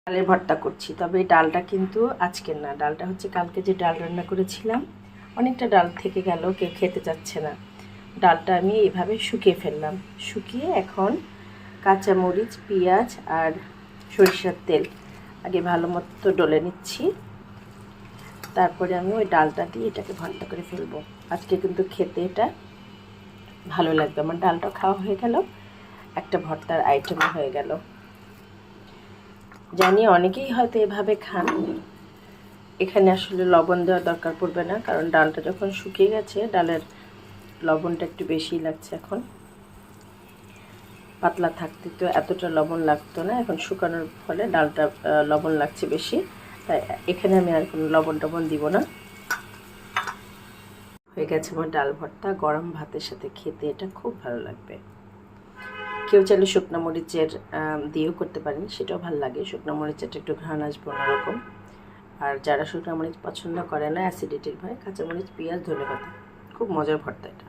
ডালের ভর্তা করছি, তবে এই ডালটা কিন্তু আজকের না, ডালটা হচ্ছে কালকে যে ডাল রান্না করেছিলাম, অনেকটা ডাল থেকে গেল, কেউ খেতে চাচ্ছে না। ডালটা আমি এইভাবে শুকিয়ে ফেললাম, শুকিয়ে এখন কাঁচামরিচ, পেঁয়াজ আর সরিষার তেল আগে ভালো মতো ডলে নিচ্ছি। তারপরে আমি ওই ডালটা দিয়ে এটাকে ভর্তা করে ফেলবো। আজকে কিন্তু খেতে এটা ভালো লাগবে। আমার ডালটা খাওয়া হয়ে গেল, একটা ভর্তার আইটেম হয়ে গেল। জানি অনেকেই হয়তো এভাবে খান, এখানে আসলে লবণ দেওয়ার দরকার পড়বে না, কারণ ডালটা যখন শুকিয়ে গেছে ডালের লবণটা একটু বেশিই লাগছে। এখন পাতলা থাকতে তো এতটা লবণ লাগতো না, এখন শুকানোর ফলে ডালটা লবণ লাগছে বেশি, তাই এখানে আমি আর কোনো লবণ টবণ দিব না। হয়ে গেছে আমার ডাল ভর্তা, গরম ভাতের সাথে খেতে এটা খুব ভালো লাগবে। কেউ চাইলে শুকনো মরিচের দিয়েও করতে পারেন, সেটাও ভালো লাগে। শুকনো মরিচের একটু ঘ্রাণ আসবে অন্যরকম। আর যারা শুকনো মরিচ পছন্দ করে না, অ্যাসিডিটির ভয়ে, কাঁচামরিচ, পেঁয়াজ, ধনেপাতা, খুব মজার ভর্তা এটা।